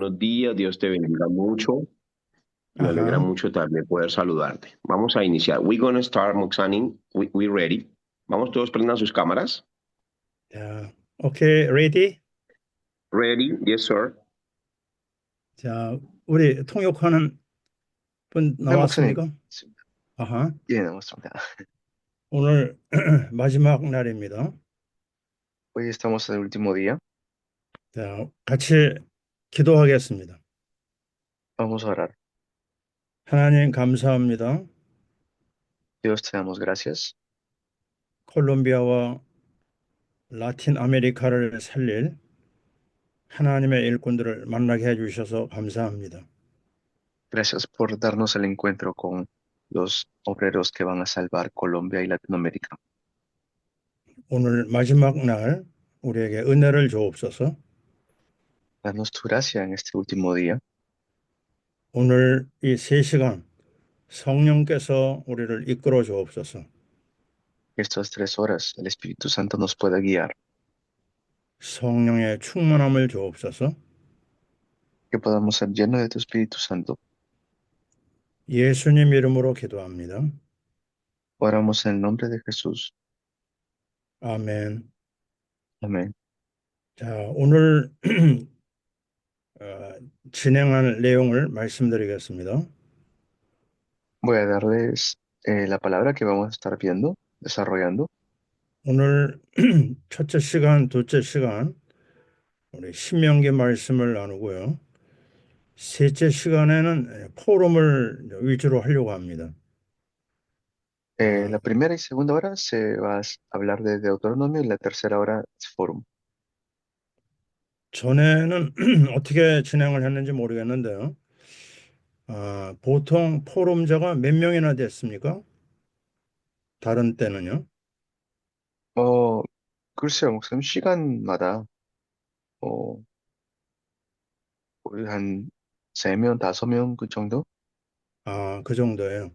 Buenos días, Dios te bendiga mucho. Me alegra Ajá, mucho también poder saludarte. Vamos a iniciar. We're gonna start Moxani. We ready. Vamos todos, prendan sus cámaras. 자, 오케이, ready? Ready? Yes, sir. 자, 우리 통역하는 분 네, 목사님. 나왔습니까? 아하, 예, 나왔습니다. 오늘 마지막 날입니다. Hoy estamos en el último día. 자, 같이 기도하겠습니다. Vamos a orar. 하나님 감사합니다. Dios, te damos gracias 콜롬비아와 라틴 아메리카를 살릴 하나님의 일꾼들을 만나게 해주셔서 감사합니다. Gracias por darnos el encuentro con los obreros que van a salvar Colombia y Latinoamérica. 오늘 마지막 날 우리에게 은혜를 주옵소서. Danos tu gracia en este último día. 오늘 이 3시간 성령께서 우리를 이끌어 주옵소서. Estas 3 horas, el Espíritu Santo nos pueda guiar. 성령의 충만함을 주옵소서. Que podamos ser llenos de tu Espíritu Santo. 예수님 이름으로 기도합니다. Oramos en el nombre de Jesús. 아멘. Amén. 자, 오늘 어, 진행할 내용을 말씀드리겠습니다. Voy a darles la palabra que vamos a estar viendo, desarrollando. 오늘 첫째 시간, 둘째 시간 우리 신명기 말씀을 나누고요. 셋째 시간에는 포럼을 위주로 하려고 합니다. 어, La primera y segunda hora se va a hablar de Deuteronomio y la tercera hora es Fórum. 전에는 어떻게 진행을 했는지 모르겠는데요. 보통 포럼자가 몇 명이나 됐습니까? 다른 때는요. 어, 글쎄요, 목사님, 시간마다, 어, 거의 한 3명, 5명 그 정도? 그 정도예요. 네.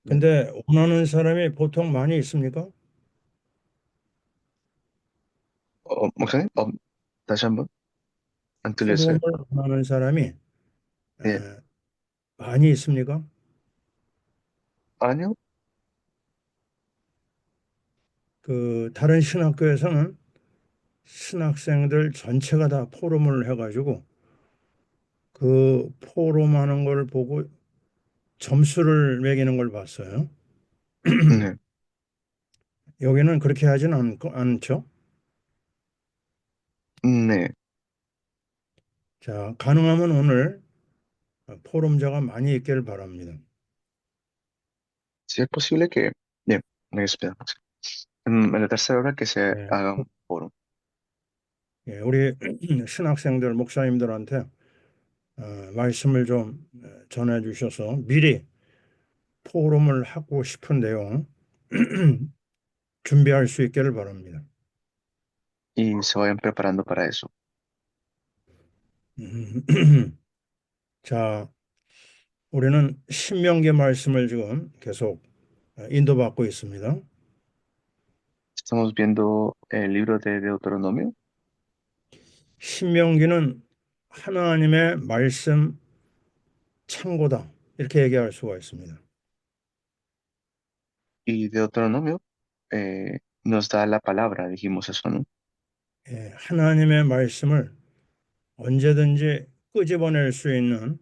근데 원하는 사람이 보통 많이 있습니까? 목사님, 다시 한번, 안 포럼을 들렸어요? 원하는 사람이 에, 네. 많이 있습니까? 아니요? 그 다른 신학교에서는 신학생들 전체가 다 포럼을 해가지고 그 포럼하는 걸 보고 점수를 매기는 걸 봤어요. 네. 여기는 그렇게 하진 않죠. 네. 자, 가능하면 오늘 포럼자가 많이 있기를 바랍니다. Si es posible que, bien, espera, en la tercera hora que se 예, haga un foro. 예, 우리 신학생들, 목사님들한테 말씀을 좀 전해 주셔서 미리 포럼을 하고 싶은 내용 준비할 수 있기를 바랍니다. Y se vayan preparando para eso. 음, 자, 우리는 신명기 말씀을 지금 계속 인도받고 있습니다. Estamos viendo el libro de Deuteronomio. 신명기는 하나님의 말씀 창고다. 이렇게 얘기할 수가 있습니다. Y Deuteronomio nos da la palabra, dijimos eso, ¿no? 예, 하나님의 말씀을 언제든지 끄집어낼 수 있는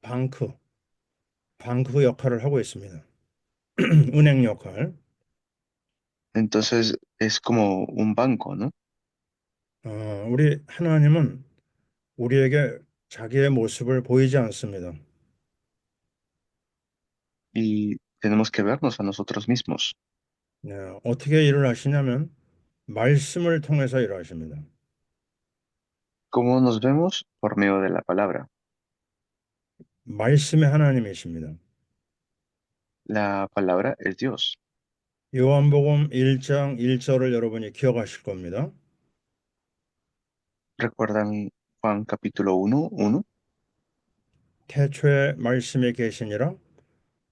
방크, 방크 역할을 하고 있습니다. 은행 역할. Entonces es como un banco, ¿no? 우리 하나님은 우리에게 자기의 모습을 보이지 않습니다. Y tenemos que vernos a nosotros mismos. 네, 어떻게 일을 하시냐면 말씀을 통해서 일하십니다. ¿Cómo nos vemos? Por medio de la palabra. 말씀의 하나님이십니다. La palabra es Dios. 요한복음 1장 1절을 여러분이 기억하실 겁니다. ¿Recuerdan Juan capítulo 1:1? 태초에 말씀이 계시니라.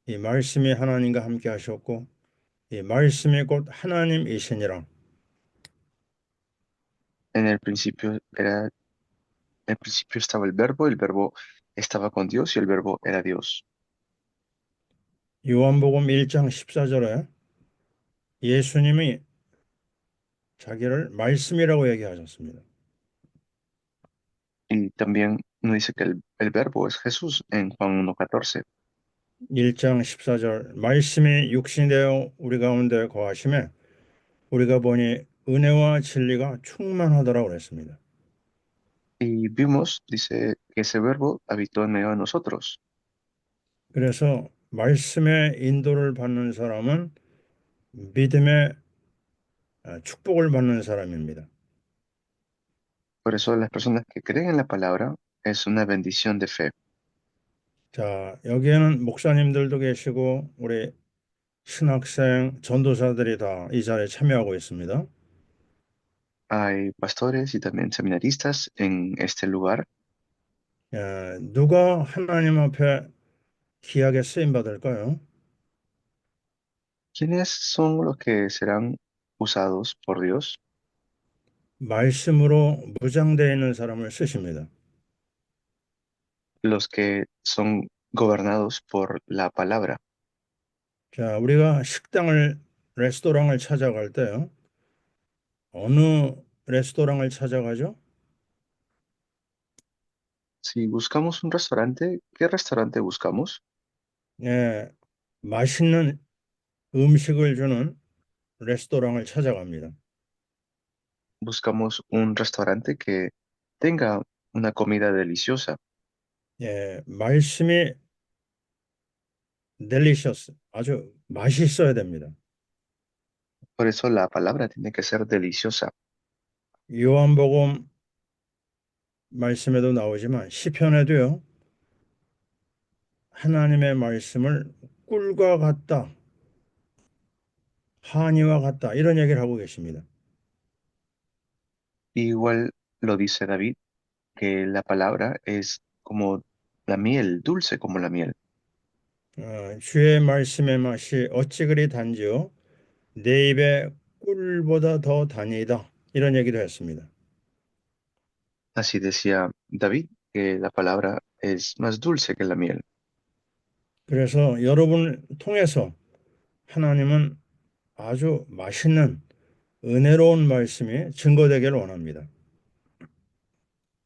이 말씀이 하나님과 함께 하셨고 이 말씀이 곧 하나님이시니라. En el principio era el principio estaba el verbo estaba con Dios y el verbo era Dios. 요한복음 1장 14절에 예수님이 자기를 말씀이라고 얘기하셨습니다. Y también nos dice que el verbo es Jesús en Juan 1:14. 1장 14절 말씀이 육신이 되어 우리 가운데 거하심에 우리가 보니 은혜와 진리가 충만하더라고 그랬습니다. Y vimos, dice, que ese verbo habitó en medio de nosotros. 그래서 말씀의 인도를 받는 사람은 믿음의 축복을 받는 사람입니다. Por eso las personas que creen en la palabra es una bendición de fe. 자, 여기에는 목사님들도 계시고 우리 신학생, 전도사들이 다 이 자리에 참여하고 있습니다. Hay pastores y también seminaristas en este lugar. 누가 하나님 앞에 귀하게 쓰임 받을까요? ¿Quiénes son los que serán usados por Dios? 말씀으로 무장되어 있는 사람을 쓰십니다. Los que son gobernados por la palabra. 자, 우리가 레스토랑을 찾아갈 때요. 어느 레스토랑을 찾아가죠? Si buscamos un restaurante, ¿qué restaurante buscamos? 예, 맛있는 음식을 주는 레스토랑을 찾아갑니다. Buscamos un restaurante que tenga una comida deliciosa. 예, 말씀이 delicious, 아주 맛있어야 됩니다. Por eso la palabra tiene que ser deliciosa. 요한복음 말씀에도 나오지만 시편에도요. 하나님의 말씀을 꿀과 같다, 한이와 같다 이런 얘기를 하고 계십니다. Igual lo dice David, que la palabra es como la miel, dulce como la miel. 주의 말씀의 맛이 어찌 그리 단지요? 내 입에 꿀보다 더 단이다. 이런 얘기도 했습니다. Así decía David, que la palabra es más dulce que la miel. 그래서 여러분을 통해서 하나님은 아주 맛있는 은혜로운 말씀이 증거되기를 원합니다.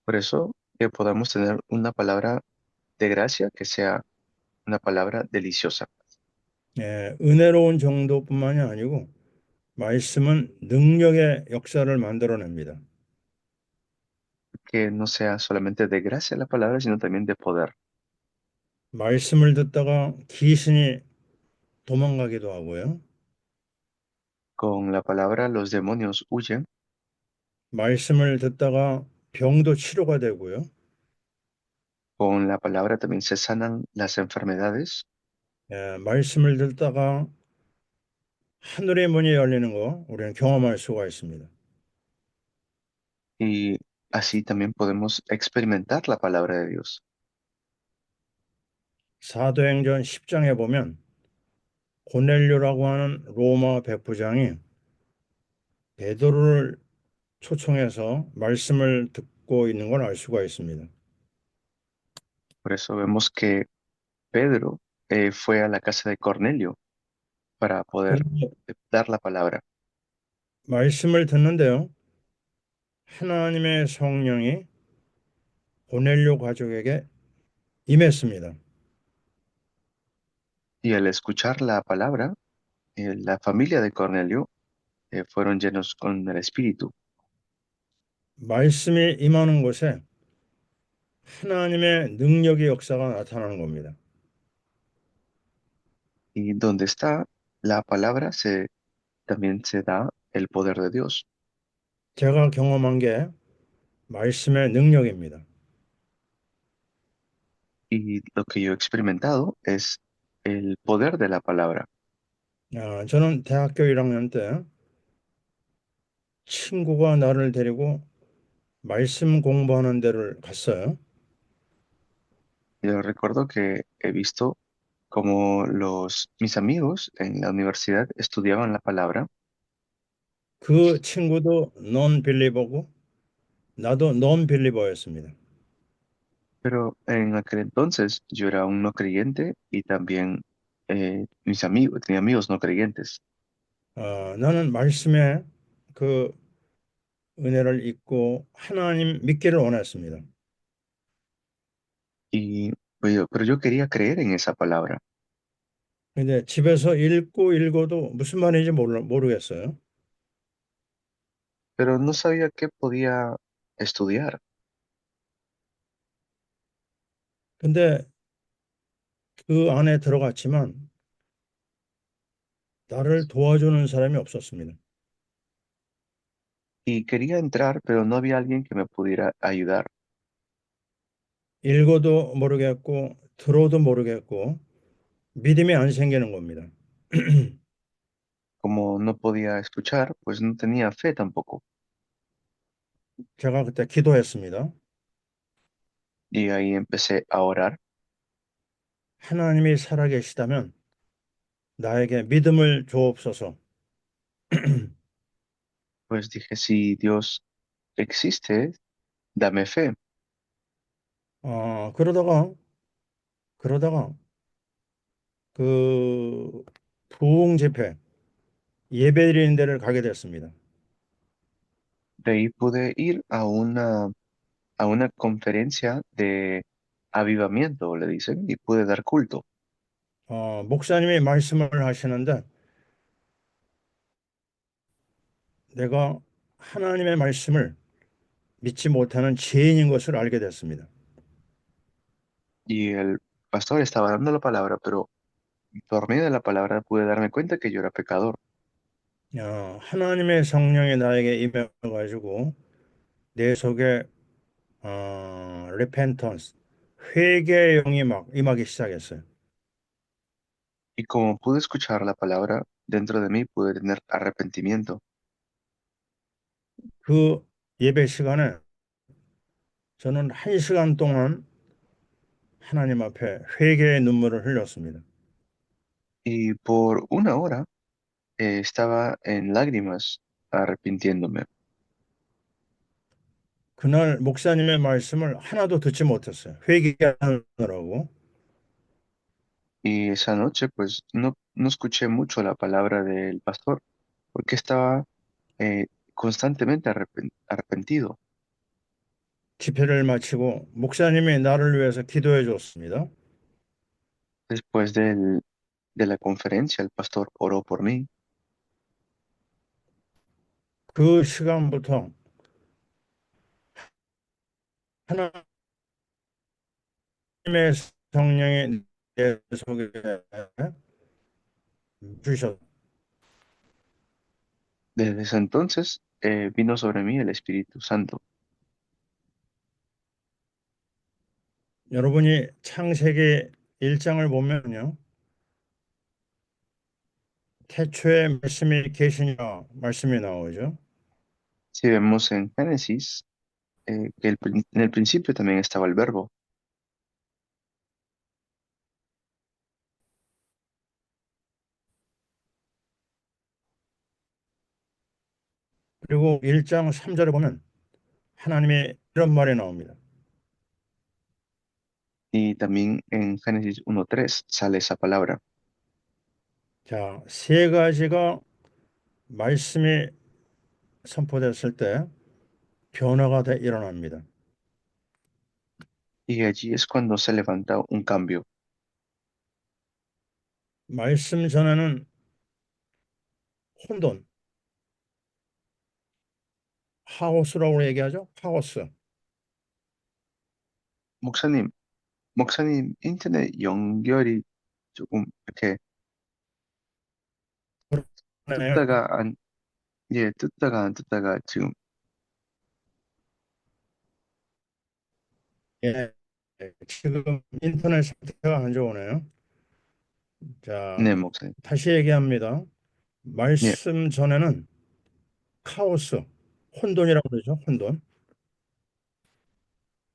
Por eso que podamos tener una palabra de gracia que sea una palabra deliciosa. 은혜로운 정도뿐만이 아니고 말씀은 능력의 역사를 만들어냅니다. Que no sea solamente de gracia la palabra, sino también de poder. 말씀을 듣다가 귀신이 도망가기도 하고요. Con la palabra los demonios huyen, 말씀을 듣다가 병도 치료가 되고요. con la palabra también se sanan las enfermedades 말씀을 듣다가 하늘의 문이 열리는 거 우리는 경험할 수가 있습니다. y así también podemos experimentar la palabra de Dios. 사도행전 10장에 보면 고넬료라고 하는 로마 백부장이 베드로를 초청해서 말씀을 듣고 있는 걸 알 수가 있습니다. Por eso vemos que Pedro fue a la casa de Cornelio para poder 그래서 dar la palabra. 말씀을 듣는데요. 하나님의 성령이 고넬료 가족에게 임했습니다. Y al escuchar la palabra, la familia de Cornelio fueron llenos con el Espíritu. 말씀이 임하는 곳에 하나님의 능력의 역사가 나타나는 겁니다. Y donde está la palabra, también se da el poder de Dios. 제가 경험한 게 말씀의 능력입니다. Y lo que yo he experimentado es el poder de la palabra. 저는 대학교 1학년 때 친구가 나를 데리고 말씀 공부하는 데를 갔어요. Yo recuerdo que he visto como mis amigos en la universidad estudiaban la palabra 그 친구도 논빌리버고 나도 논빌리버였습니다. Pero en aquel entonces yo era un no creyente y también mis amigos, tenía amigos no creyentes. 나는 말씀에 그 은혜를 잊고 하나님 믿기를 원했습니다. Y pero yo quería creer en esa palabra, 근데 집에서 읽고 읽어도 무슨 말인지 모르겠어요. pero no sabía qué podía estudiar. 근데 그 안에 들어갔지만 나를 도와주는 사람이 없었습니다. Y quería entrar, pero no había alguien que me pudiera ayudar. 읽어도 모르겠고 들어도 모르겠고 믿음이 안 생기는 겁니다. Como no podía escuchar, pues no tenía fe tampoco. 제가 그때 기도했습니다. Y ahí empecé a orar, 하나님이 살아계시다면 나에게 믿음을 주옵소서. pues dije, si Dios existe, dame fe. 그러다가 그 부흥 집회 예배 드리는 데를 가게 됐습니다. De ahí pude ir a una conferencia de avivamiento, le dicen, y pude dar culto. 목사님이 말씀을 하시는데 내가 하나님의 말씀을 믿지 못하는 죄인인 것을 알게 됐습니다. Y el pastor estaba dando la palabra, pero por medio de la palabra pude darme cuenta que yo era pecador. 하나님의 성령이 나에게 임해가지고 내 속에 repentance, 회개의 영이 막 임하기 시작했어요. Y como pude escuchar la palabra, dentro de mí pude tener arrepentimiento. 그 예배 시간에 저는 1시간 동안 하나님 앞에 회개의 눈물을 흘렸습니다. Y por una hora estaba en lágrimas arrepintiéndome. 그날 목사님의 말씀을 하나도 듣지 못했어요. 회개하느라고. Y esa noche pues no escuché mucho la palabra del pastor porque estaba constantemente arrepentido. 집회를 마치고 목사님이 나를 위해서 기도해 줬습니다. Después de la conferencia, el pastor oró por mí 그 시간부터 하나님의 성령이 내 속에 주셨. desde ese entonces vino sobre mí el Espíritu Santo. 여러분이 창세기 1장을 보면요. 태초에 말씀이 계시니라 말씀이 나오죠. Si vemos en Génesis, que en el principio también estaba el verbo. 그리고 1장 3절에 보면 하나님의 이런 말이 나옵니다. Y también en Génesis 1:3 sale esa palabra. 자, 세 가지가 말씀이 선포됐을 때 변화가 일어납니다. Y allí es cuando se levanta un cambio. 말씀 전에는 혼돈, 하오스라고 얘기하죠. 하오스. 목사님, 목사님 인터넷 연결이 조금 이렇게 그러네요. 듣다가 안, 예, 듣다가 안 듣다가 지금, 예, 지금 인터넷 상태가 안 좋으네요. 자, 네, 목사님. 다시 얘기합니다. 예, 말씀 전에는 카오스, 혼돈이라고 그러죠. 혼돈.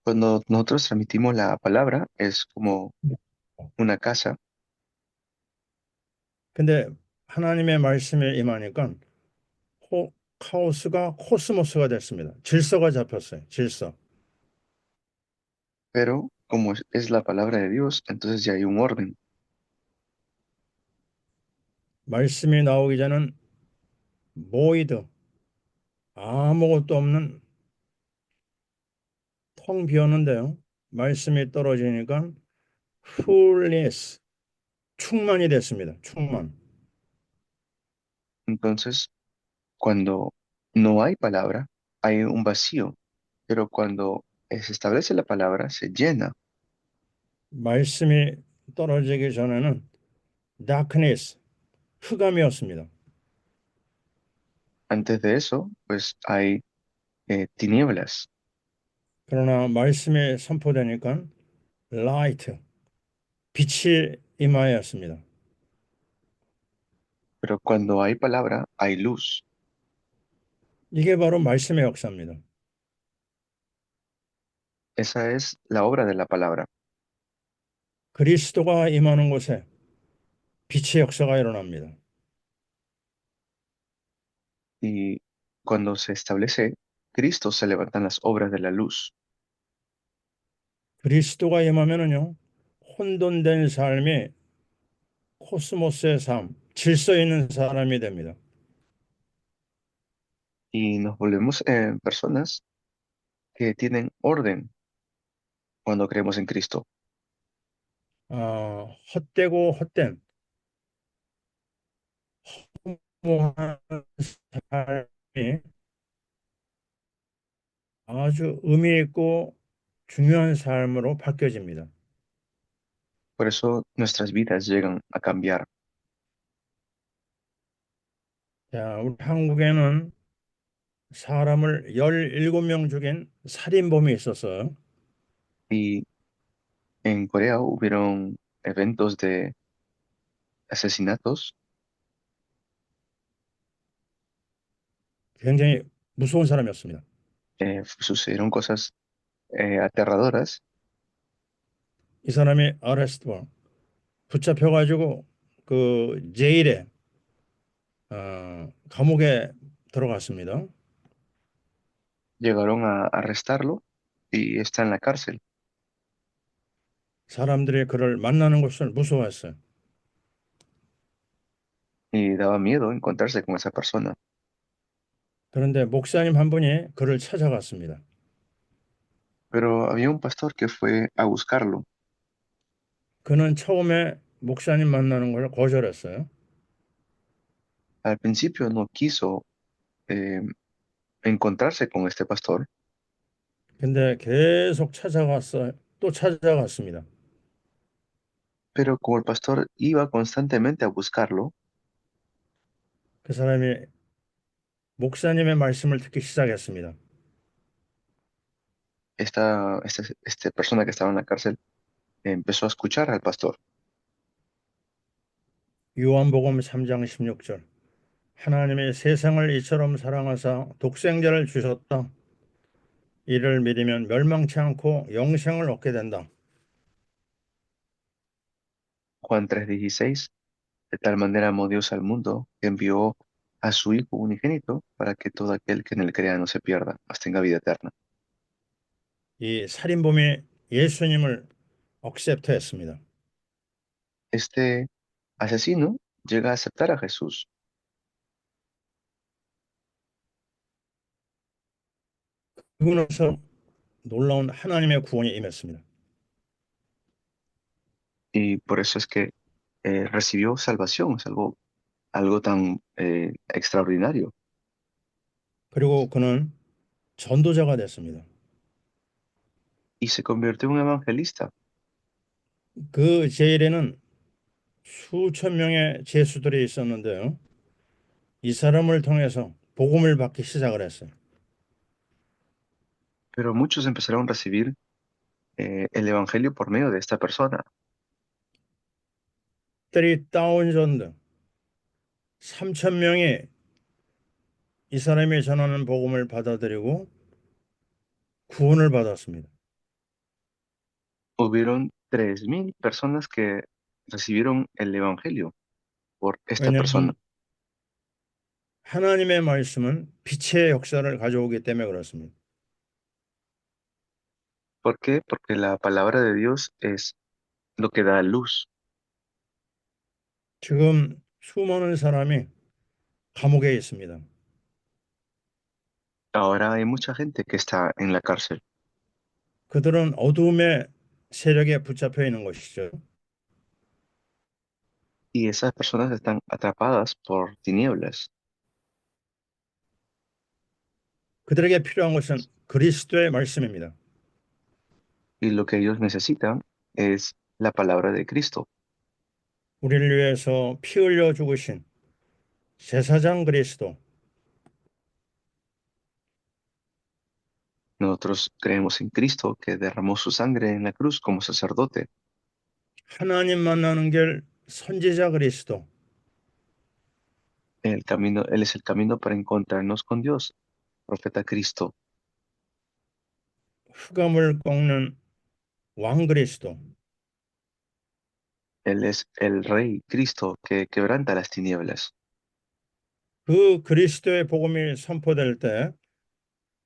cuando nosotros transmitimos la palabra es como una casa, 근데 하나님의 말씀에 임하니까 카오스가 코스모스가 됐습니다. 질서가 잡혔어요. 질서. pero como es la palabra de Dios, entonces ya hay un orden. 말씀이 나오기 전은 void, 아무것도 없는 텅 비었는데요. 말씀이 떨어지니까 fullness, 충만이 됐습니다. 충만. Entonces, cuando no hay palabra, hay un vacío, pero cuando se establece la palabra, se llena. 말씀이 떨어지기 전에는 darkness, 흑암이었습니다. Antes de eso, pues hay tinieblas, 그러나 말씀이 선포되니까 light, 빛이 임하였습니다. pero cuando hay palabra, hay luz. 이게 바로 말씀의 역사입니다. Esa es la obra de la palabra. 그리스도가 임하는 곳에 빛의 역사가 일어납니다. Y cuando se establece Cristo, se levantan las obras de la luz. 그리스도가 임하면은요, 혼돈된 삶이 코스모스의 삶, 질서 있는 사람이 됩니다. Y nos volvemos personas que tienen orden cuando creemos en Cristo. 헛되고 헛된 허무한 삶이 아주 의미 있고 중요한 삶으로 바뀌어집니다. Por eso nuestras vidas llegan a cambiar. 자, 우리 한국에는 사람을 17명 죽인 살인범이 있었어요. Y en Corea hubieron eventos de asesinatos. 굉장히 무서운 사람이었습니다. Sucedieron cosas aterradoras. 이 사람이 어레스트 붙잡혀가지고 그 제일에 감옥에 들어갔습니다. Llegaron a arrestarlo y está en la cárcel. 사람들이 그를 만나는 것을 무서워했어요. Y daba miedo encontrarse con esa persona. 그런데 목사님 한 분이 그를 찾아갔습니다. Pero había un pastor que fue a buscarlo. 그는 처음에 목사님 만나는 걸 거절했어요. Al principio no quiso eh, encontrarse con este pastor, 근데 계속 찾아갔어요. 또 찾아갔습니다. pero como el pastor iba constantemente a buscarlo, 그 사람이 목사님의 말씀을 듣기 시작했습니다. esta persona que estaba en la cárcel empezó a escuchar al pastor. 요한복음 3장 16절. 하나님이 세상을 이처럼 사랑하사 독생자를 주셨다. 이를 믿으면 멸망치 않고 영생을 얻게 된다. Juan 3:16, de tal manera amó Dios al mundo, que envió a su Hijo unigénito para que todo aquel que en él crea no se pierda, mas tenga vida eterna. 이 살인범이 예수님을 억셉트했습니다. Este asesino llega a aceptar a Jesús 그분으로서 놀라운 하나님의 구원이 임했습니다. y por eso es que recibió salvación, es algo tan extraordinario. 그리고 그는 전도자가 됐습니다. Y se convirtió en un evangelista. 그 제일에는 수천 명의 제수들이 있었는데요. 이 사람을 통해서 복음을 받기 시작을 했어요. Pero muchos empezaron a recibir el evangelio por medio de esta persona. 3,000 3천 명이 이 사람이 전하는 복음을 받아들이고 구원을 받았습니다. Hubieron 3.000 personas que recibieron el evangelio por esta persona, 왜냐하면 하나님의 말씀은 빛의 역사를 가져오기 때문에 그렇습니다. ¿Por qué? Porque la palabra de Dios es lo que da luz. 지금 수많은 사람이 감옥에 있습니다. Ahora hay mucha gente que está en la cárcel 그들은 어둠의 세력에 붙잡혀 있는 것이죠. y esas personas están atrapadas por tinieblas. 그들에게 필요한 것은 그리스도의 말씀입니다. Y lo que ellos necesitan es la palabra de Cristo. 우리를 위해서 피 흘려 죽으신 제사장 그리스도, Nosotros creemos en Cristo que derramó su sangre en la cruz como sacerdote. 하나님 만나는 길 선지자 그리스도, El camino, Él es el camino para encontrarnos con Dios. Profeta Cristo. 흑암을 꺾는 왕 그리스도, Él es el Rey Cristo que quebranta las tinieblas. 그 그리스도의 복음이 선포될 때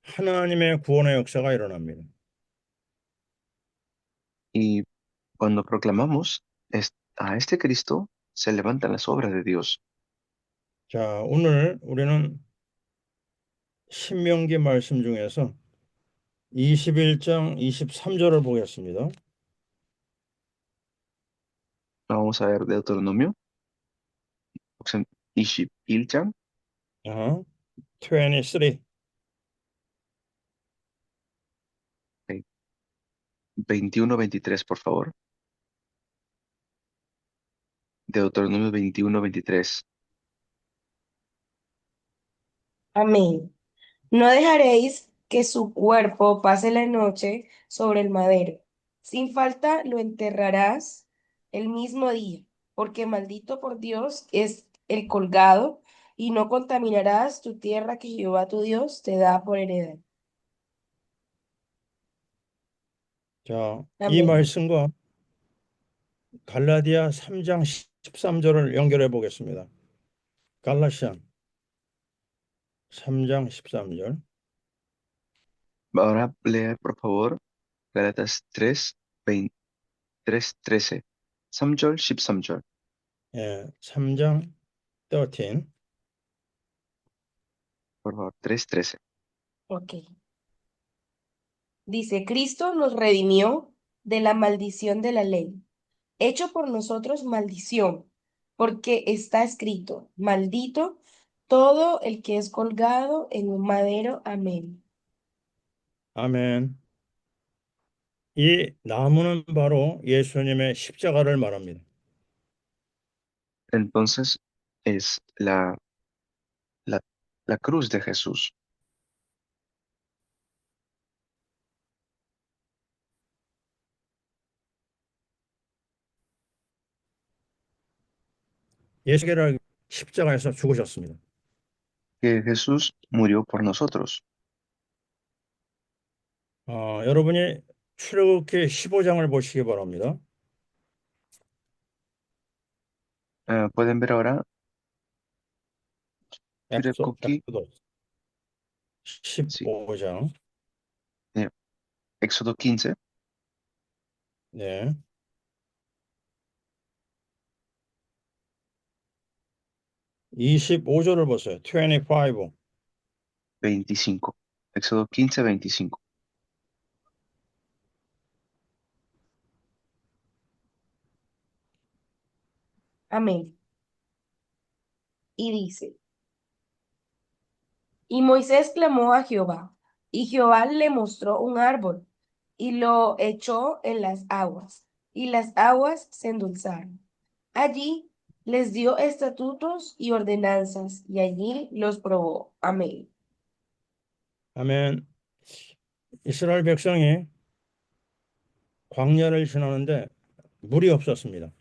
하나님의 구원의 역사가 일어납니다. Y cuando proclamamos a este Cristo, se levantan las obras de Dios. 자, 오늘 우리는 신명기 말씀 중에서 21장 23절을 보겠습니다. Vamos a ver Deuteronomio, 21장 자, 23. 21-23, por favor. Deuteronomio 21-23. Amén. No dejaréis que su cuerpo pase la noche sobre el madero. Sin falta lo enterrarás el mismo día, porque maldito por Dios es el colgado, y no contaminarás tu tierra que Jehová tu Dios te da por heredad. 자, 이 Amén. 말씀과 갈라디아 3장 13절을 연결해 보겠습니다. 갈라시안 3장 13절. Ahora lea, por favor, Gálatas 3:13. 3절, 13절. 예, 3장 13. Por favor, 3:13. Ok. Dice, Cristo nos redimió de la maldición de la ley, hecho por nosotros maldición, porque está escrito, maldito todo el que es colgado en un madero. Amén. 아멘. 이 나무는 바로 예수님의 십자가를 말합니다. Entonces es la, la cruz de Jesús. 예수께서 십자가에서 죽으셨습니다. Que Jesús murió por nosotros. 여러분이 출애굽기 15장을 보시기 바랍니다. Pueden ver ahora 엑소, 출애굽기, 엑소도 sí, 15장. Éxodo 15, 네. (25절을) 보세요. 25. 25. Éxodo 15, 25. Amén. Y dice, y Moisés clamó a Jehová, y Jehová le mostró un árbol, y lo echó en las aguas, y las aguas se endulzaron. Allí les dio estatutos y ordenanzas, y allí los probó. Amén. 아멘. 이스라엘 백성이 광야를 지나는데 물이 없었습니다.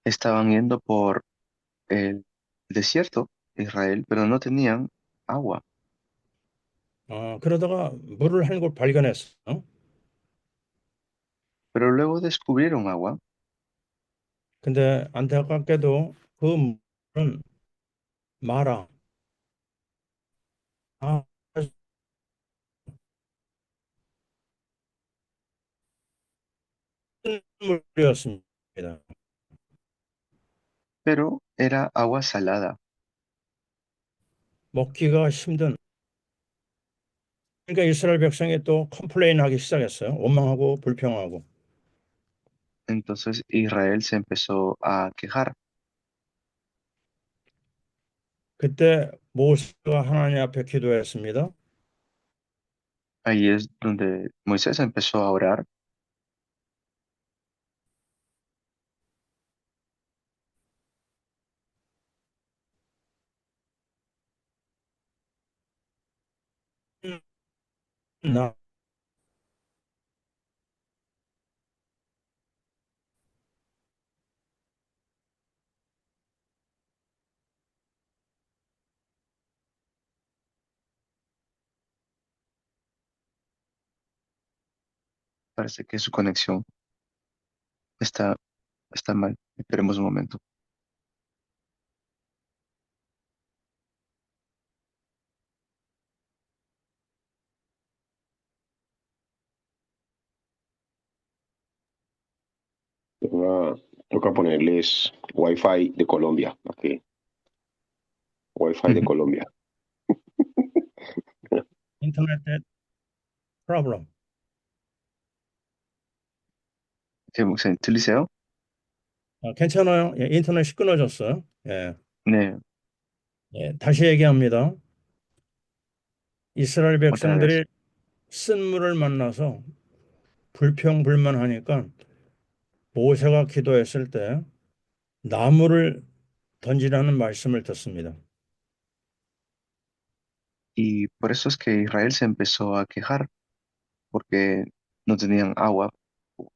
Estaban yendo por el desierto de Israel, pero no tenían agua. 그러다가 물을 한 곳 발견했어요. Pero luego descubrieron agua, 근데 안타깝게도 그 물은 마라. 아, 쓴물이었습니다. pero era agua salada. 먹기가 힘든. 그러니까 이스라엘 백성이 또 컴플레인하기 시작했어요. 원망하고 불평하고. Entonces Israel se empezó a quejar. 그때 모세가 하나님 앞에 기도했습니다. Ahí es donde Moisés empezó a orar 나 parece que su conexión está, está mal. Esperemos un momento. Toca ponerles Wi-Fi de Colombia. Ok, Wi-Fi de Colombia. 인터넷 프로블럼. 목사님 들리세요? 괜찮아요. 예, 인터넷이 끊어졌어요. 예, 네, 예, 다시 얘기합니다. 이스라엘 otra vez. 백성들이 쓴물을 만나서 불평불만하니까 모세가 기도했을 때 나무를 던지라는 말씀을 듣습니다. Y por eso es que Israel se empezó a quejar porque no tenían agua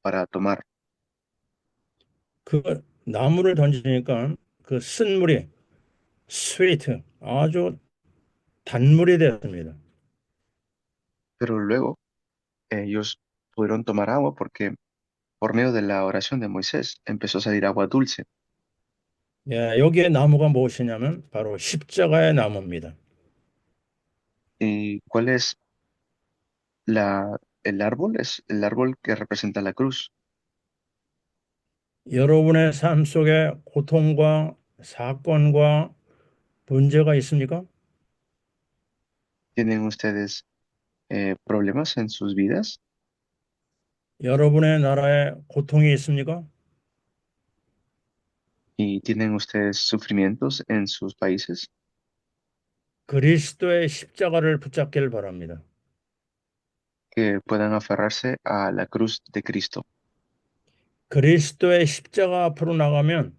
para tomar. 그 나무를 던지니까 그 쓴물이 스위트 아주 단물이 되었습니다. Pero luego ellos pudieron tomar agua porque por medio de la oración de Moisés empezó a salir agua dulce. 예, 여기에 나무가 무엇이냐면 바로 십자가의 나무입니다. ¿Y cuál es el árbol? Es el árbol que representa la cruz. 여러분의 삶 속에 고통과 사건과 문제가 있습니까? ¿Tienen ustedes problemas en sus vidas? 여러분의 나라에 고통이 있습니까? ¿Y tienen ustedes sufrimientos en sus países? 그리스도의 십자가를 붙잡기를 바랍니다. Que puedan aferrarse a la cruz de Cristo. 그리스도의 십자가 앞으로 나가면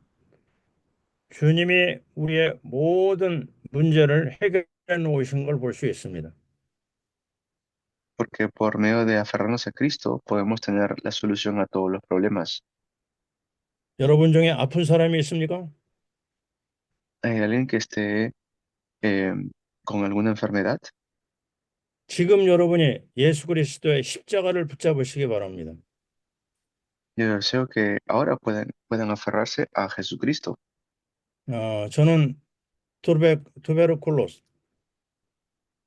주님이 우리의 모든 문제를 해결해 놓으신 걸 볼 수 있습니다. Porque por medio de aferrarnos a Cristo podemos tener la solución a todos los problemas. 여러분 중에 아픈 사람이 있습니까? ¿Hay alguien que esté eh, con alguna enfermedad? 지금 여러분이 예수 그리스도의 십자가를 붙잡으시기 바랍니다. Yo deseo que ahora puedan aferrarse a Jesucristo. 저는 투베르클로스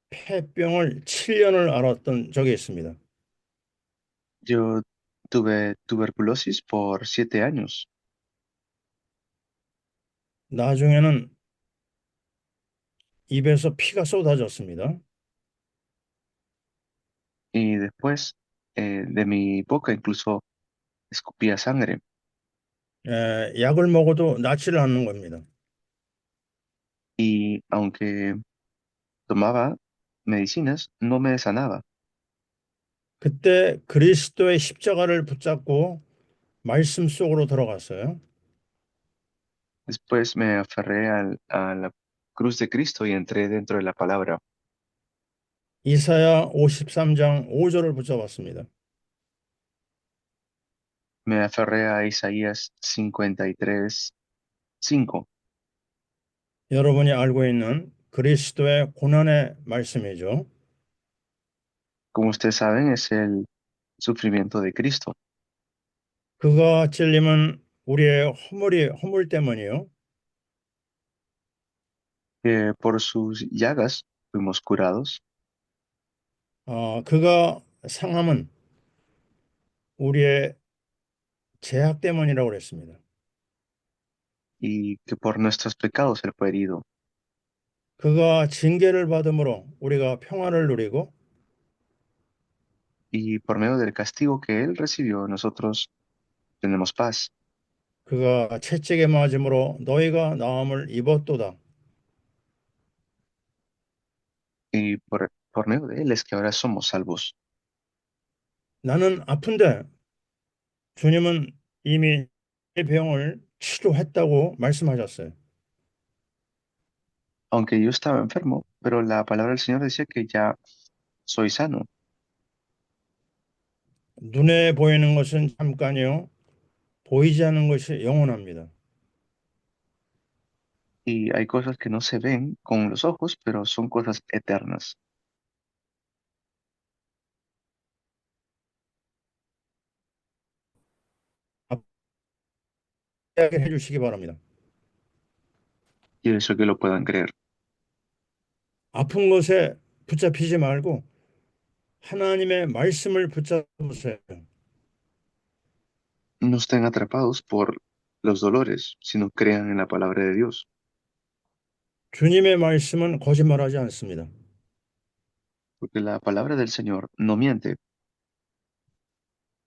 폐병을 7년을 앓았던 적이 있습니다. Yo tuve tuberculosis por 7 años 나중에는 입에서 피가 쏟아졌습니다. y después de mi boca incluso escupía sangre. 약을 먹어도 낫지를 않는 겁니다. Y aunque tomaba medicinas, no me sanaba. 그때 그리스도의 십자가를 붙잡고 말씀 속으로 들어갔어요. Después me aferré a la cruz de Cristo y entré dentro de la palabra. 이사야 53장 5절을 붙잡았습니다. Me aferré a Isaías 53:5. 여러분이 알고 있는 그리스도의 고난의 말씀이죠. Como ustedes saben, es el sufrimiento de Cristo, 그가 찔림은 우리의 허물 때문이요. que por sus llagas fuimos curados, 그가 상함은 우리의 죄악 때문이라고 그랬습니다. y que por nuestros pecados Él fue herido. 그가 징계를 받음으로 우리가 평화를 누리고 Y por medio del castigo que Él recibió, nosotros tenemos paz. 그가 채찍에 맞음으로 너희가 나음을 입었도다. Y por medio de Él es que ahora somos salvos. 나는 아픈데 주님은 이미 이 병을 치료했다고 말씀하셨어요. Aunque yo estaba enfermo, pero la palabra del Señor decía que ya soy sano. 눈에 보이는 것은 잠깐이요. 보이지 않는 것이 영원합니다. Y hay cosas que no se ven con los ojos, pero son cosas eternas. 이야기를 해주시기 바랍니다. Y eso que lo puedan creer. 아픈 것에 붙잡히지 말고 하나님의 말씀을 붙잡으세요. No estén atrapados por los dolores, sino crean en la palabra de Dios. 주님의 말씀은 거짓말하지 않습니다. Porque la palabra del Señor no miente.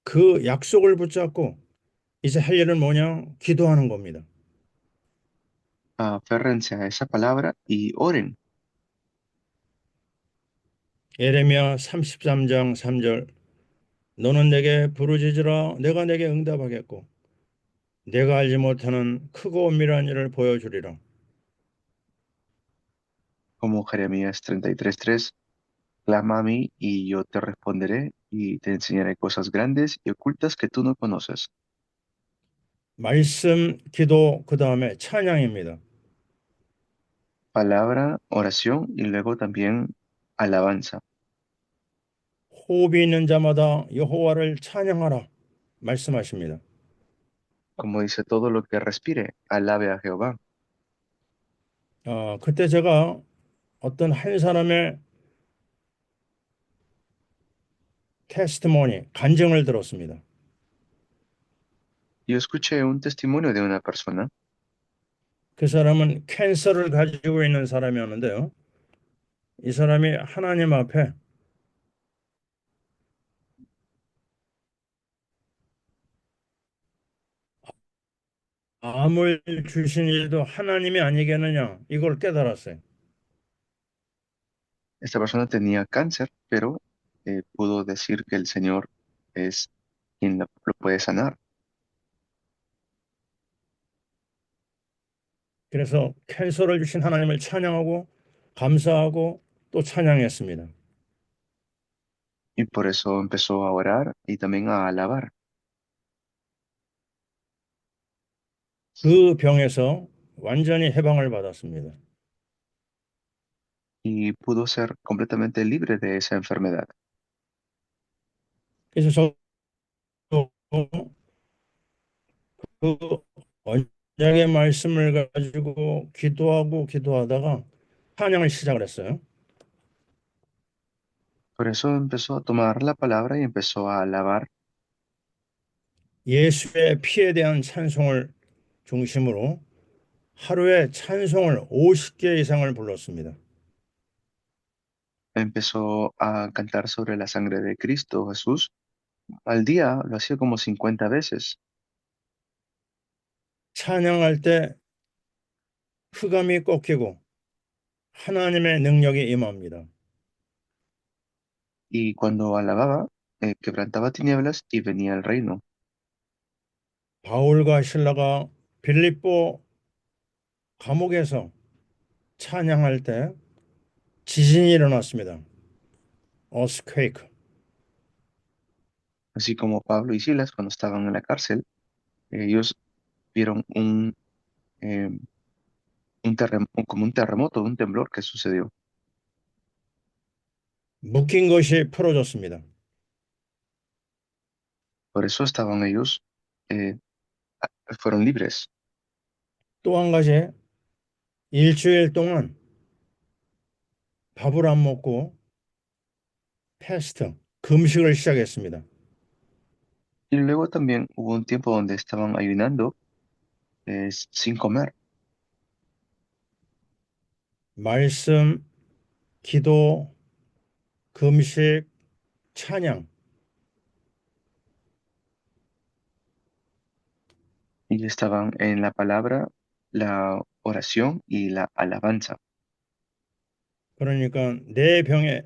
그 약속을 붙잡고 이제 할 일은 뭐냐? 기도하는 겁니다. Aférrense a esa palabra y oren. 예레미야 33장 3절 너는 내게 부르짖으라 내가 내게 응답하겠고 내가 알지 못하는 크고 엄밀한 일을 보여주리라. Como Jeremías 33:3, clama a mí y yo te responderé y te enseñaré cosas grandes y ocultas que tú no conoces. 말씀, 기도, 그 다음에 찬양입니다. Palabra, oración y luego también alabanza. 호흡이 있는 자마다 여호와를 찬양하라 말씀하십니다. Como dice todo lo que respire, alabe a Jehová. 그때 제가 어떤 한 사람의 테스티모니, 간증을 들었습니다. Yo escuché un testimonio de una persona. 그 사람은 캔서를 가지고 있는 사람이었는데요. 이 사람이 하나님 앞에 암을 주신 일도 하나님이 아니겠느냐 이걸 깨달았어요. Esta persona tenía cáncer, pero pudo decir que el Señor es quien lo puede sanar. 그래서 캔서를 주신 하나님을 찬양하고 감사하고 또 찬양했습니다. Y por eso empezó a orar y también a alabar. 그 병에서 완전히 해방을 받았습니다. Y pudo ser completamente libre de esa enfermedad. 그래서 저도 그 언약의 말씀을 가지고 기도하다가 찬양을 시작을 했어요. Por eso empezó a tomar la palabra y empezó a alabar. 예수의 피에 대한 찬송을 중심으로 하루에 찬송을 50개 이상을 불렀습니다. Empezó a cantar sobre la sangre de Cristo Jesús. Al día lo hacía como 50 veces. 찬양할 때 흑암이 꺾이고 하나님의 능력이 임합니다. Y cuando alababa, quebrantaba tinieblas y venía el reino. 바울과 실라가 빌립보 감옥에서 찬양할 때 지진이 일어났습니다. earthquake. Así como Pablo y Silas cuando estaban en la cárcel, ellos vieron eh, como un terremoto, un temblor que sucedió. 묶인 것이 풀어졌습니다. Por eso estaban ellos, eh, fueron libres. 또 한 가지 일주일 동안 밥을 안 먹고 패스트 금식을 시작했습니다. Y luego también hubo un tiempo donde estaban ayunando sin comer. 말씀, 기도, 금식, 찬양. Y estaban en la palabra, la oración y la alabanza. 그러니까 내 병에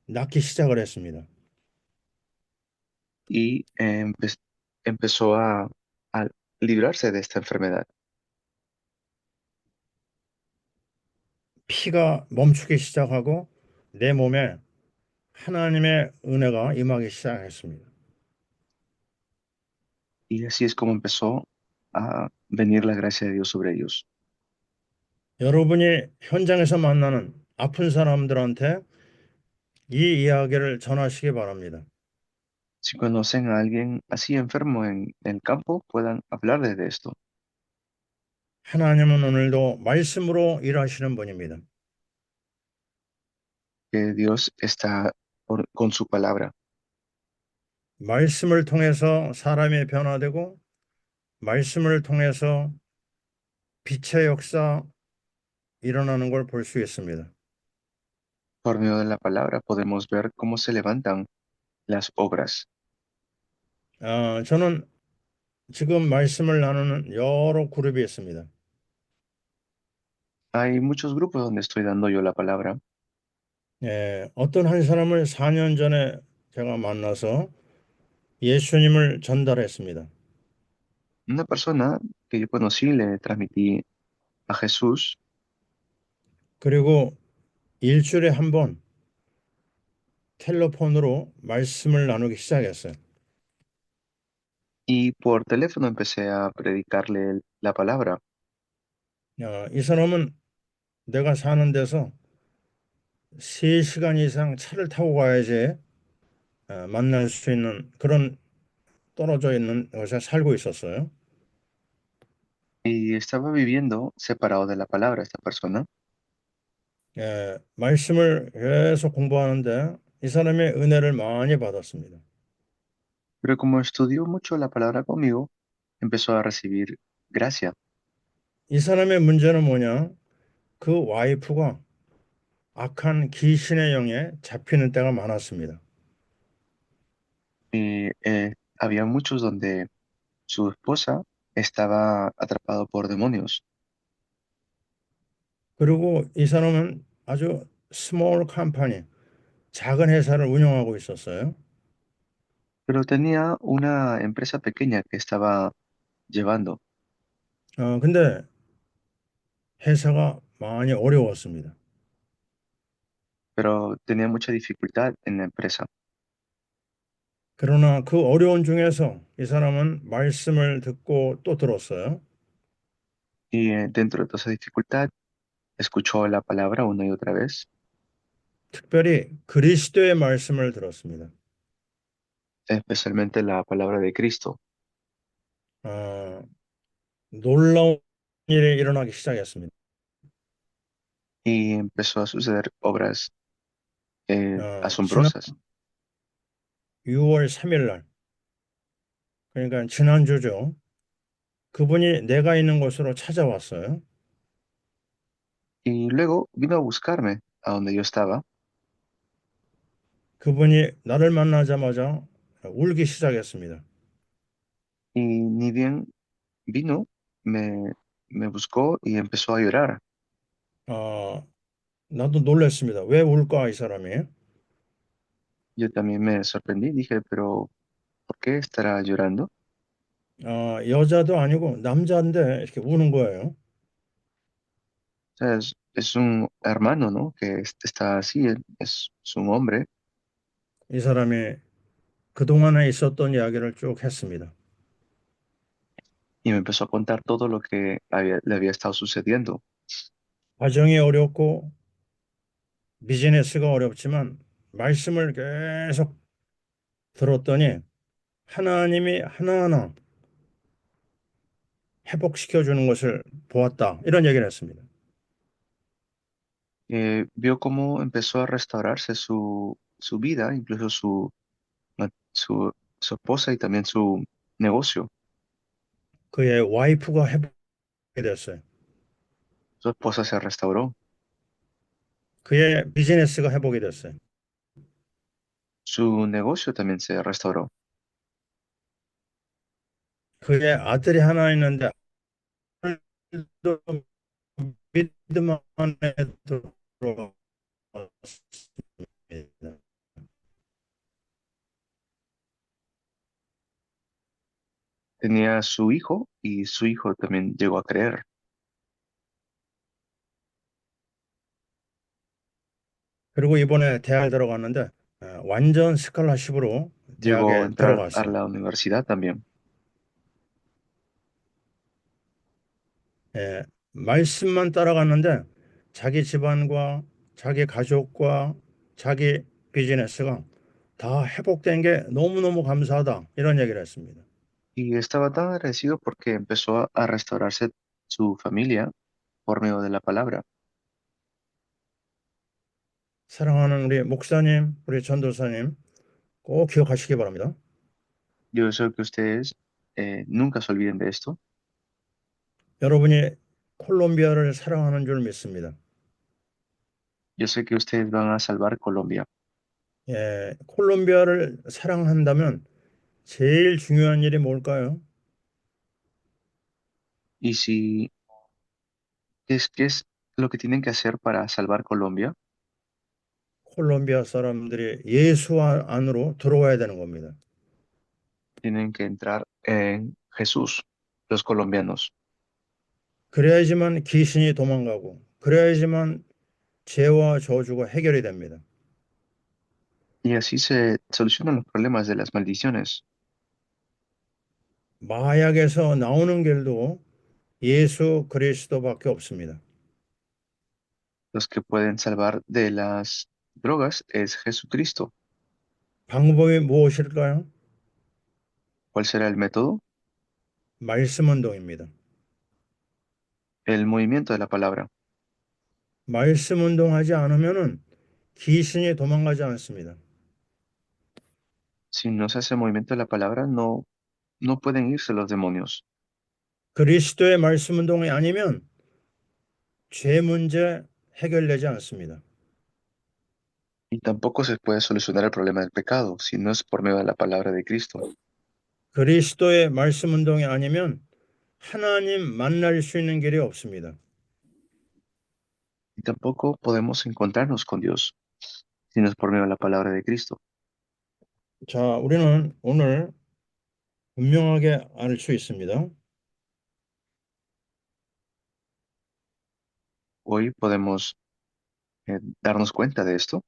낫기 시작을 했습니다. Y empezó a librarse de esta enfermedad. 피가 멈추기 시작하고 내 몸에 하나님의 은혜가 임하기 시작했습니다. Y así es como empezó a venir la gracia de Dios sobre ellos. 여러분이 현장에서 만나는 아픈 사람들한테 이 이야기를 전하시기 바랍니다. Si conocen a alguien así enfermo en el campo, puedan hablarles de esto, 하나님은 오늘도 말씀으로 일하시는 분입니다. que Dios está con su palabra. 말씀을 통해서 사람이 변화되고 말씀을 통해서 빛의 역사 일어나는 걸 볼 수 있습니다. Por medio de la palabra podemos ver cómo se levantan las obras. 저는 지금 말씀을 나누는 여러 그룹이 있습니다. Hay muchos grupos donde estoy dando yo la palabra. 어떤 한 사람을 4년 전에 제가 만나서 예수님을 전달했습니다. Una persona que yo conocí le transmití a Jesús 그리고 일주일에 한 번 텔레폰으로 말씀을 나누기 시작했어요. y por teléfono empecé a predicarle la palabra. 이 사람은 내가 사는 데서 3시간 이상 차를 타고 가야지 만날 수 있는 그런 떨어져 있는 곳에 살고 있었어요. Y estaba viviendo separado de la palabra esta persona, 말씀을 계속 공부하는데 이 사람의 은혜를 많이 받았습니다. pero como estudió mucho la palabra conmigo, empezó a recibir gracia. 이 사람의 문제는 뭐냐? 그 와이프가 악한 귀신의 영에 잡히는 때가 많았습니다. Y había muchos donde su esposa estaba atrapado por demonios. 그리고 이 사람은 아주 스몰 컴퍼니, 작은 회사를 운영하고 있었어요. Pero tenía una empresa pequeña que estaba llevando, 근데 회사가 많이 어려웠습니다. pero tenía mucha dificultad en la empresa. 그러나 그 어려운 중에서 이 사람은 말씀을 듣고 또 들었어요. Y dentro de toda esa dificultad, escuchó la palabra una y otra vez, 특별히 그리스도의 말씀을 들었습니다. especialmente la palabra de Cristo. 어, 놀라운 일이 일어나기 시작했습니다. Y empezó a suceder obras 지난 asombrosas. 6월 3일 날, 그러니까 지난주죠. 그분이 내가 있는 곳으로 찾아왔어요. Y luego vino a buscarme a donde yo estaba 그분이 나를 만나자마자 울기 시작했습니다. y ni bien vino, me buscó y empezó a llorar. 나도 놀랐습니다. 왜 울까, 이 사람이? Yo también me sorprendí, dije, pero ¿por qué estará llorando? 여자도 아니고 남자인데 이렇게 우는 거예요. O sea, es un hermano, ¿no? Que está así, es un hombre. 이 사람이 그동안에 있었던 이야기를 쭉 했습니다. Y me empezó a contar todo lo que le había estado sucediendo. 과정이 어렵고 비즈니스가 어렵지만 말씀을 계속 들었더니 하나님이 하나하나 회복시켜 주는 것을 보았다. 이런 얘기를 했습니다. Vio cómo empezó a restaurarse su vida, incluso su su esposa y también su negocio. 그의 와이프가 회복이 됐어요. Su esposa se restauró, 그의 비즈니스가 회복이 됐어요. su negocio también se restauró. 그의 아들이 하나 있는데 아들도 믿음 안에 들어왔습니다. Tenía su hijo y su hijo también llegó a creer. 그리고 이번에 대학에 들어갔는데 완전 스칼라십으로 Llegó a 대학에 entrar a 들어갔어요. la universidad también. 예, 말씀만 따라갔는데 자기 집안과 자기 가족과 자기 비즈니스가 다 회복된 게 너무너무 감사하다 이런 얘기를 했습니다. Y estaba tan agradecido porque empezó a restaurarse su familia por medio de la palabra. 사랑하는 우리 목사님, 우리 전도사님 꼭 기억하시기 바랍니다. Yo deseo que ustedes nunca se olviden de esto. 여러분이 콜롬비아를 사랑하는 줄 믿습니다. Yo sé que ustedes van a salvar Colombia. 예, 콜롬비아를 사랑한다면 제일 중요한 일이 뭘까요? Y si qué es lo que tienen que hacer para salvar Colombia, 콜롬비아 사람들이 예수 안으로 들어와야 되는 겁니다. tienen que entrar en Jesús, los colombianos. 그래야지만 귀신이 도망가고 그래야지만 죄와 저주가 해결이 됩니다. Y así se solucionan los problemas de las maldiciones. 마약에서 나오는 길도 예수 그리스도밖에 없습니다. Los que pueden salvar de las drogas es Jesucristo. 방법이 무엇일까요? ¿Cuál será el método? 말씀 운동입니다. El movimiento de la palabra. 말씀 운동하지 않으면은 귀신이 도망가지 않습니다. Si no se hace el movimiento de la palabra, no pueden irse los demonios. 그리스도의 말씀 운동이 아니면 죄 문제 해결되지 않습니다. Y tampoco se puede solucionar el problema del pecado si no es por medio de la palabra de Cristo. 그리스도의 말씀 운동이 아니면 하나님 만날 수 있는 길이 없습니다. Y tampoco podemos encontrarnos con Dios si no es por medio de la palabra de Cristo. 자, 우리는 오늘 분명하게 알 수 있습니다. Hoy podemos darnos cuenta de esto.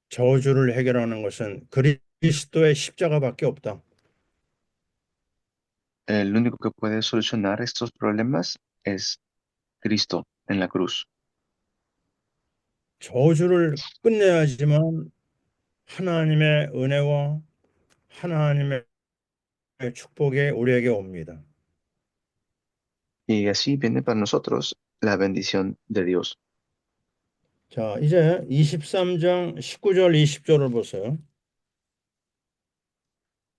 저주를 해결하는 것은 그리스도의 십자가밖에 없다. El único que puede solucionar estos problemas es Cristo en la cruz. 저주를 끝내야지만 하나님의 은혜와 하나님의 축복이 우리에게 옵니다. Y así viene para nosotros la bendición de Dios. 자, 이제 23장 19절 20절을 보세요.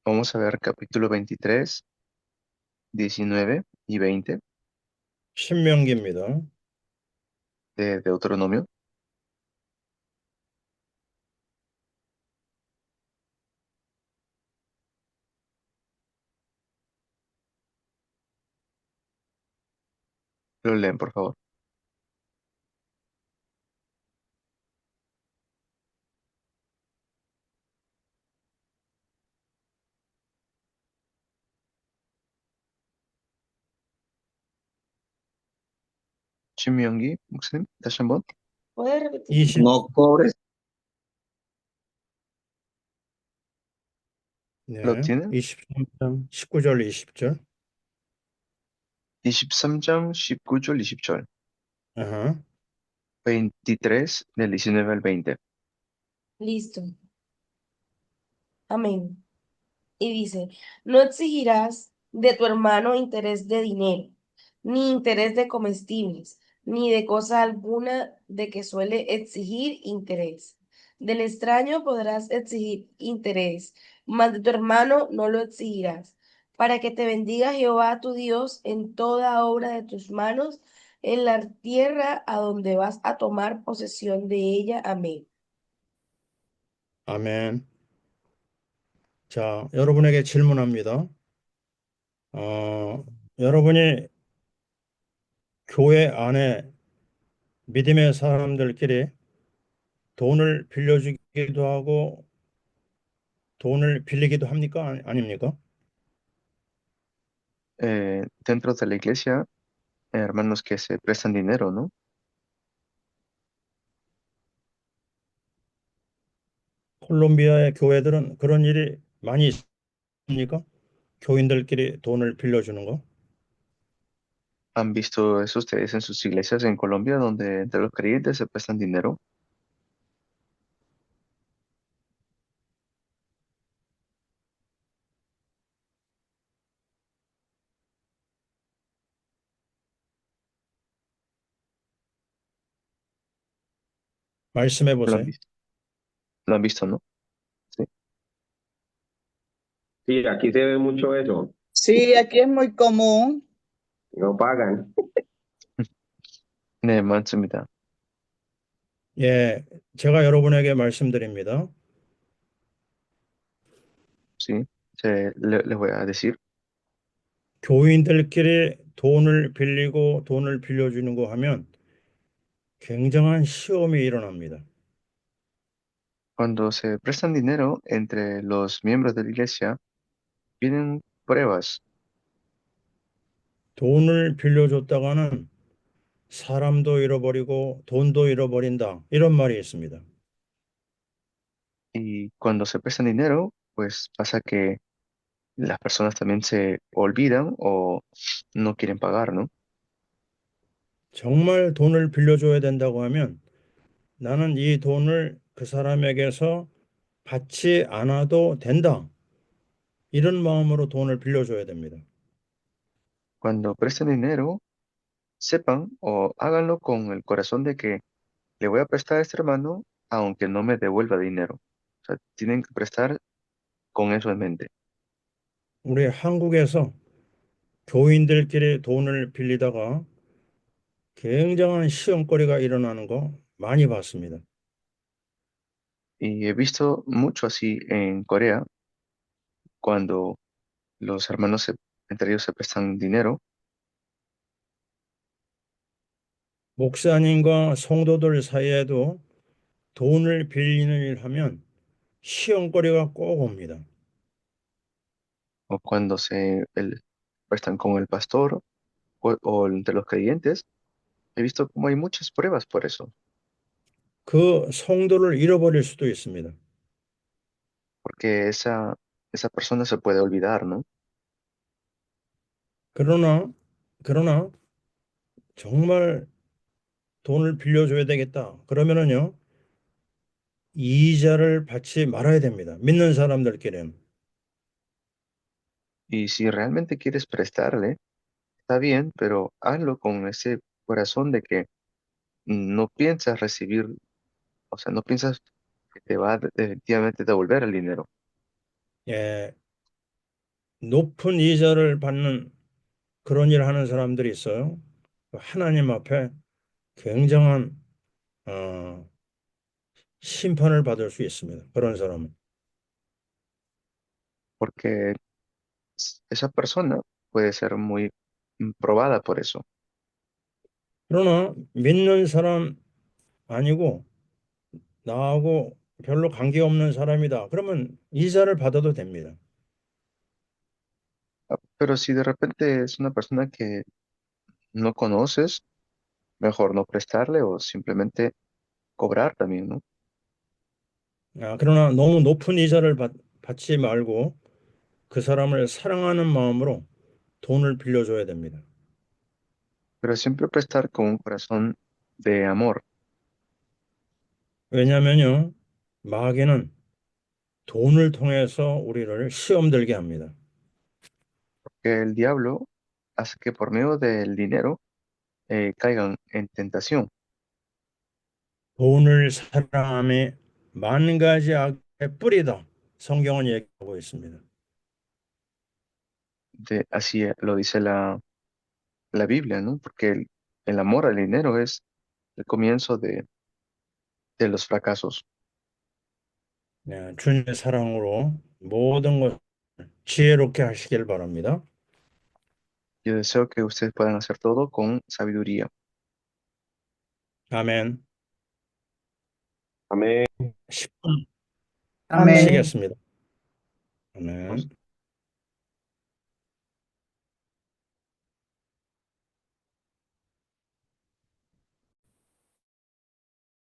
Vamos a ver capítulo 23, 19 y 20 신명기입니다. de Deuteronomio. Lo leen, por favor. 신명기 목사님, 다시 한번. ¿Puedes repetir? 20, No cobres. ¿Lo 네, tienen? 23장 19절 20절. 23장 19절 20절. 아하. 23 del 19 al 20. Listo. Amén. Y dice, no exigirás de tu hermano interés de dinero, ni interés de comestibles, ni de cosa alguna de que suele exigir interés, Del extraño podrás exigir interés, mas de tu hermano no lo exigirás, para que te bendiga Jehová tu Dios en toda obra de tus manos, en la tierra a donde vas a tomar posesión de ella. Amén. 아멘. 자, 여러분에게 질문합니다. 여러분이 교회 안에 믿음의 사람들끼리 돈을 빌려주기도 하고 돈을 빌리기도 합니까? 아닙니까? Dentro de la iglesia, hermanos que se prestan dinero, ¿no? 콜롬비아의 교회들은 그런 일이 많이 있습니까? 교인들끼리 돈을 빌려주는 거? ¿Han visto eso ustedes en sus iglesias en Colombia, donde entre los creyentes se prestan dinero? 말씀해 ¿Lo han 보세요. visto? ¿Lo han visto, no? Sí. Sí, aquí se ve mucho eso. Sí, aquí es muy común. No pagan. 네, 맞습니다. 예, 제가 여러분에게 말씀드립니다. Sí, les voy a decir, 교인들끼리 돈을 빌리고 돈을 빌려주는 거 하면 굉장한 시험이 일어납니다. cuando se prestan dinero entre los miembros de la iglesia, vienen pruebas. 돈을 빌려줬다가는 사람도 잃어버리고 돈도 잃어버린다. 이런 말이 있습니다. Y cuando se prestan dinero, pues pasa que las personas también se olvidan o no quieren pagar, ¿no? 정말 돈을 빌려줘야 된다고 하면 나는 이 돈을 그 사람에게서 받지 않아도 된다. 이런 마음으로 돈을 빌려줘야 됩니다. Cuando presten dinero, sepan o háganlo con el corazón de que le voy a prestar a este hermano aunque no me devuelva dinero. O sea, tienen que prestar con eso en mente. 우리 한국에서 교인들끼리 돈을 빌리다가 굉장한 시험거리가 일어나는 거 많이 봤습니다. Y he visto mucho así en Corea, cuando los hermanos entre ellos se prestan dinero. 목사님과 성도들 사이에도 돈을 빌리는 일 하면 시험거리가 꼭 옵니다. O cuando prestan con el pastor o entre los creyentes, he visto como hay muchas pruebas por eso, 그 성도를 잃어버릴 수도 있습니다. porque esa persona se puede olvidar, ¿no? 그러나 정말 돈을 빌려줘야 되겠다. 그러면은요, 이자를 받지 말아야 됩니다. 믿는 사람들끼리는. Y si realmente quieres prestarle, está bien, pero hazlo con ese corazón de que no piensas recibir, o sea, no piensas que te va a definitivamente devolver el dinero. 예, 높은 이자를 받는 그런 일을 하는 사람들이 있어요. 하나님 앞에 굉장한 어, 심판을 받을 수 있습니다. 그런 사람은. Porque esa persona puede ser muy probada por eso. 그러나 믿는 사람 아니고 나하고 별로 관계없는 사람이다. 그러면 이자를 받아도 됩니다. Pero si de repente es una persona que no conoces, mejor no prestarle o simplemente cobrar también, ¿no? 그러나 너무 높은 이자를 받지 말고 그 사람을 사랑하는 마음으로 돈을 빌려줘야 됩니다. Pero siempre prestar con un corazón de amor, 왜냐하면요, 마귀는 돈을 통해서 우리를 시험 들게 합니다. que el diablo hace que por medio del dinero caigan en tentación. 돈을 사랑함이 만 가지 악의 뿌리다. 성경은 얘기하고 있습니다. Así lo dice la Biblia, ¿no? Porque el amor al dinero es el comienzo de los fracasos. 네, 주님의 사랑으로 모든 것 지혜롭게 하시길 바랍니다. Yo deseo que ustedes puedan hacer todo con sabiduría. 아멘. Amén. 10분 Amén. 쉬겠습니다. 아멘.